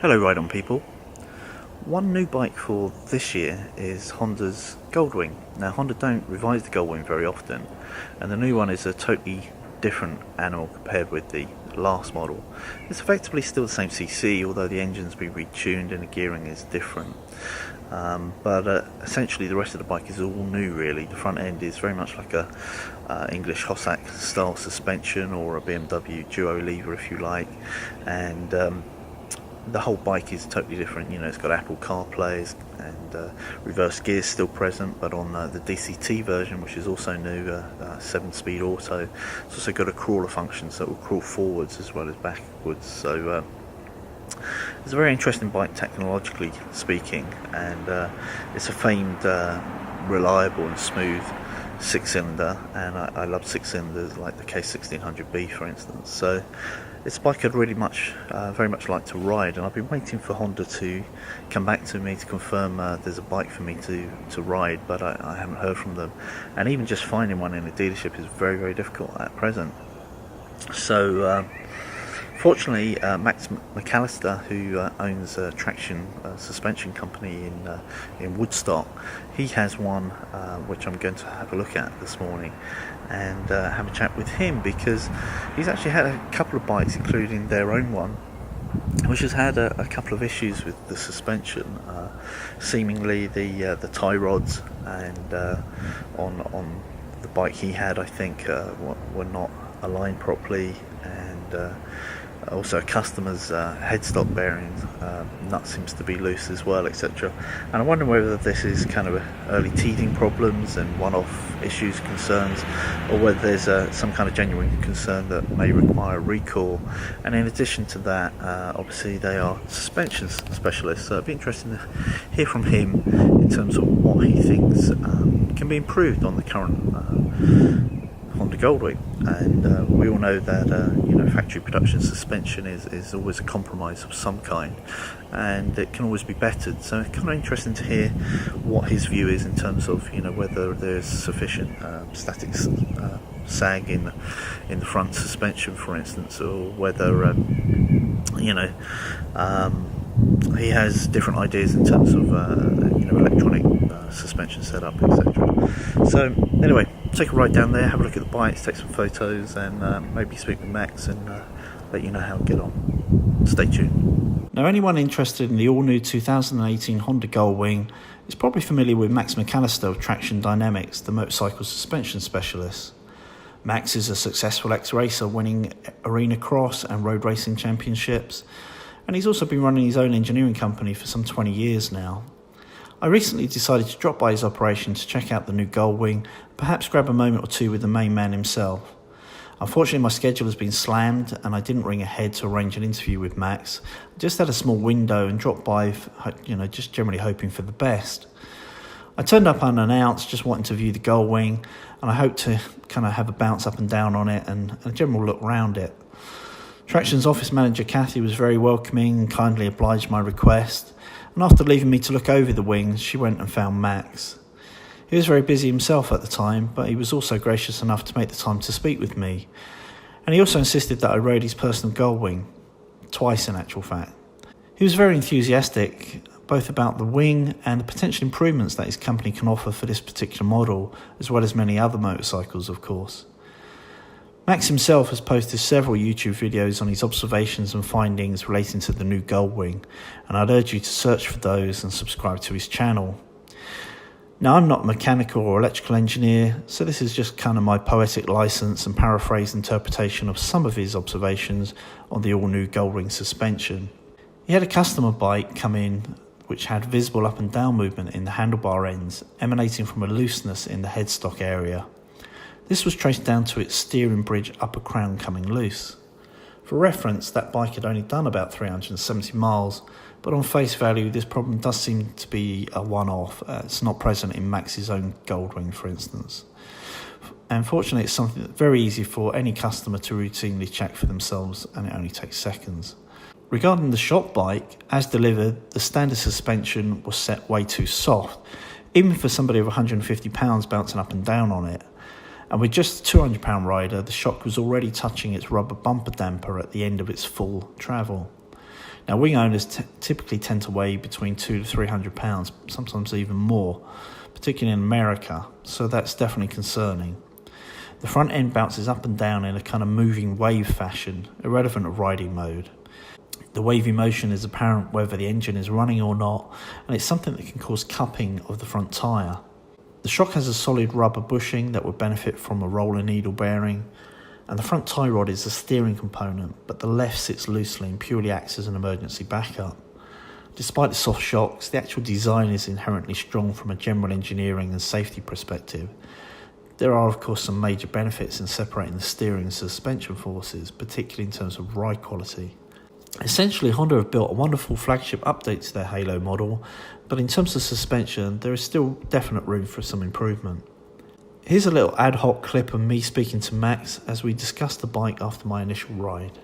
Hello Ride On people. One new bike for this year is Honda's Goldwing. Now Honda don't revise the Goldwing very often, and the new one is a totally different animal compared with the last model. It's effectively still the same CC, although the engine's been retuned and the gearing is different. But essentially the rest of the bike is all new really. The front end is very much like a English Hossack style suspension, or a BMW duo lever if you like, and the whole bike is totally different. You know, it's got Apple CarPlay and reverse gears still present, but on the DCT version, which is also new, 7-speed auto, it's also got a crawler function, so it will crawl forwards as well as backwards. So it's a very interesting bike technologically speaking, and it's a famed reliable and smooth six-cylinder, and I love six-cylinders like the K1600B for instance. So it's a bike I'd really very much like to ride, and I've been waiting for Honda to come back to me to confirm there's a bike for me to ride, but I haven't heard from them, and even just finding one in a dealership is very, very difficult at present. So fortunately, McAllister, who owns a Traxxion suspension company in Woodstock, he has one which I'm going to have a look at this morning and have a chat with him, because he's actually had a couple of bikes, including their own one, which has had a couple of issues with the suspension. Seemingly the tie rods and on the bike he had, I think, were not aligned properly, and also a customer's headstock bearing nut seems to be loose as well, etc. And I wonder whether this is kind of early teething problems and one-off issues, concerns, or whether there's some kind of genuine concern that may require a recall. And in addition to that, obviously they are suspension specialists, so it'd be interesting to hear from him in terms of what he thinks can be improved on the current Honda Goldwing. And we all know that factory production suspension is always a compromise of some kind, and it can always be bettered. So it's kind of interesting to hear what his view is in terms of whether there's sufficient static sag in the front suspension, for instance, or whether he has different ideas in terms of electronic suspension setup, etc. So anyway, take a ride down there, have a look at the bikes, take some photos, and maybe speak with Max and let you know how to get on. Stay tuned. Now, anyone interested in the all-new 2018 Honda Goldwing is probably familiar with Max McAllister of Traxxion Dynamics, the motorcycle suspension specialist. Max is a successful ex-racer, winning arena cross and road racing championships, and he's also been running his own engineering company for some 20 years now. I recently decided to drop by his operation to check out the new Goldwing, perhaps grab a moment or two with the main man himself. Unfortunately, my schedule has been slammed and I didn't ring ahead to arrange an interview with Max. I just had a small window and dropped by, just generally hoping for the best. I turned up unannounced, just wanting to view the Goldwing, and I hoped to kind of have a bounce up and down on it and a general look round it. Traxxion's office manager Kathy was very welcoming and kindly obliged my request, and after leaving me to look over the wings, she went and found Max. He was very busy himself at the time, but he was also gracious enough to make the time to speak with me, and he also insisted that I rode his personal Goldwing, twice in actual fact. He was very enthusiastic, both about the wing and the potential improvements that his company can offer for this particular model, as well as many other motorcycles, of course. Max himself has posted several YouTube videos on his observations and findings relating to the new Goldwing, and I'd urge you to search for those and subscribe to his channel. Now, I'm not a mechanical or electrical engineer, so this is just kind of my poetic license and paraphrased interpretation of some of his observations on the all-new Goldwing suspension. He had a customer bike come in which had visible up and down movement in the handlebar ends, emanating from a looseness in the headstock area. This was traced down to its steering bridge upper crown coming loose. For reference, that bike had only done about 370 miles, but on face value this problem does seem to be a one-off. It's not present in Max's own Goldwing, for instance. And fortunately, it's something that's very easy for any customer to routinely check for themselves, and it only takes seconds. Regarding the shop bike, as delivered, the standard suspension was set way too soft, even for somebody of 150 pounds bouncing up and down on it. And with just a 200 pound rider, the shock was already touching its rubber bumper damper at the end of its full travel. Now, wing owners typically tend to weigh between 200 to 300 pounds, sometimes even more, particularly in America, so that's definitely concerning. The front end bounces up and down in a kind of moving wave fashion, irrelevant of riding mode. The wavy motion is apparent whether the engine is running or not, and it's something that can cause cupping of the front tyre. The shock has a solid rubber bushing that would benefit from a roller needle bearing, and the front tie rod is a steering component, but the left sits loosely and purely acts as an emergency backup. Despite the soft shocks, the actual design is inherently strong from a general engineering and safety perspective. There are, of course, some major benefits in separating the steering and suspension forces, particularly in terms of ride quality. Essentially, Honda have built a wonderful flagship update to their Halo model, but in terms of suspension, there is still definite room for some improvement. Here's a little ad hoc clip of me speaking to Max as we discussed the bike after my initial ride.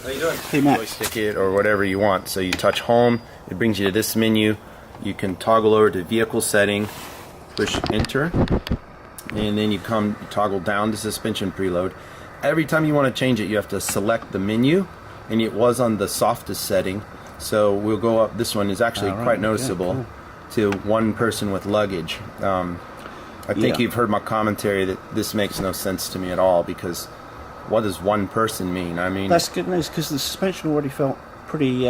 How you doing? Hey, Max. Joystick it or whatever you want. So you touch home, it brings you to this menu. You can toggle over to vehicle setting, push enter, and then you toggle down to suspension preload. Every time you want to change it, you have to select the menu, and it was on the softest setting. So we'll go up. This one is actually quite noticeable to one person with luggage. I think you've heard my commentary that this makes no sense to me at all, because what does one person mean? I mean, that's good news, because the suspension already felt pretty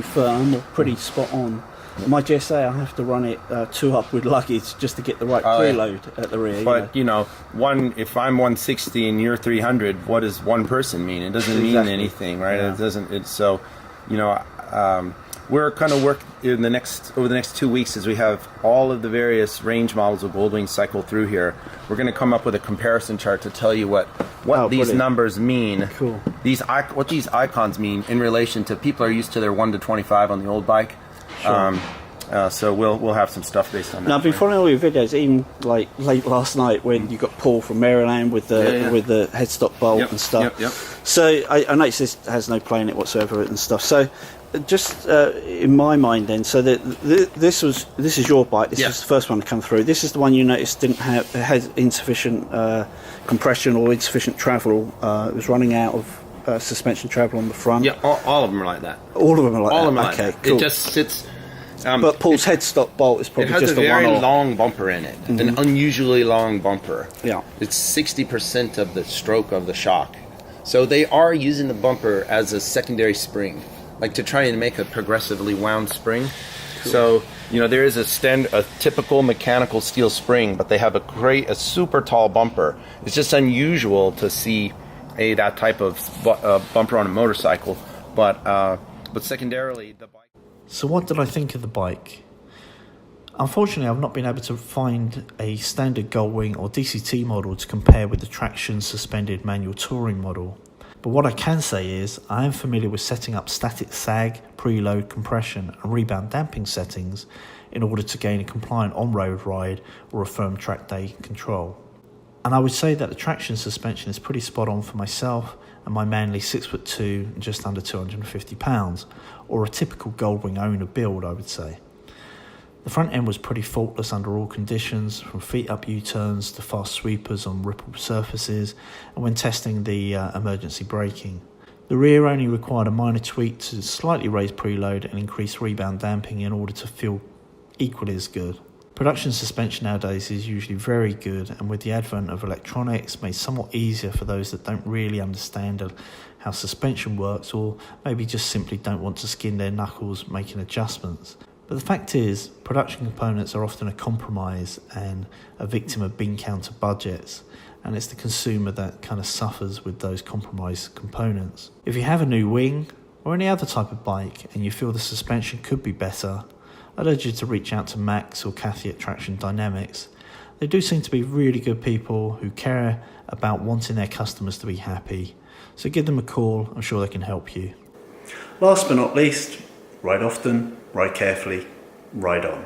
firm, or pretty spot on. My GSA, I have to run it 2 up with luggage just to get the right preload at the rear. But if I'm 160 and you're 300, what does one person mean? It doesn't mean anything, right? Yeah. It doesn't. It's so, we're kind of over the next 2 weeks, as we have all of the various range models of Goldwing cycle through here. We're going to come up with a comparison chart to tell you what these numbers mean. Cool. What these icons mean in relation to people are used to their 1 to 25 on the old bike. Sure. So we'll have some stuff based on that. Now, I've been following all your videos, even like late last night when you got Paul from Maryland with the headstock bolt and stuff. Yep. So I noticed this has no play in it whatsoever and stuff. So just in my mind, then, so this is your bike. This is the first one to come through. This is the one you noticed had insufficient compression or insufficient travel. It was running out of suspension travel on the front. Yeah, all of them are like that. All of them are like all that. Of them are okay, like that. cool. It just sits. But Paul's headstock bolt is probably just a one-off. It has a very long bumper in it, an unusually long bumper. Yeah, it's 60% of the stroke of the shock. So they are using the bumper as a secondary spring, like to try and make a progressively wound spring. Cool. So there is a typical mechanical steel spring, but they have a super tall bumper. It's just unusual to see that type of bumper on a motorcycle, but secondarily the bike. So what did I think of the bike? Unfortunately, I've not been able to find a standard Goldwing or DCT model to compare with the Traxxion suspended manual touring model. But what I can say is I am familiar with setting up static sag, preload, compression and rebound damping settings in order to gain a compliant on-road ride or a firm track day control. And I would say that the Traxxion suspension is pretty spot on for myself and my manly 6'2" and just under 250 pounds, or a typical Goldwing owner build, I would say. The front end was pretty faultless under all conditions, from feet up U-turns to fast sweepers on rippled surfaces, and when testing the emergency braking. The rear only required a minor tweak to slightly raise preload and increase rebound damping in order to feel equally as good. Production suspension nowadays is usually very good, and with the advent of electronics, made somewhat easier for those that don't really understand how suspension works, or maybe just simply don't want to skin their knuckles making adjustments. But the fact is, production components are often a compromise and a victim of bean counter budgets, and it's the consumer that kind of suffers with those compromised components. If you have a new wing or any other type of bike and you feel the suspension could be better, I'd urge you to reach out to Max or Kathy at Traxxion Dynamics. They do seem to be really good people who care about wanting their customers to be happy. So give them a call, I'm sure they can help you. Last but not least, ride often, ride carefully, ride on.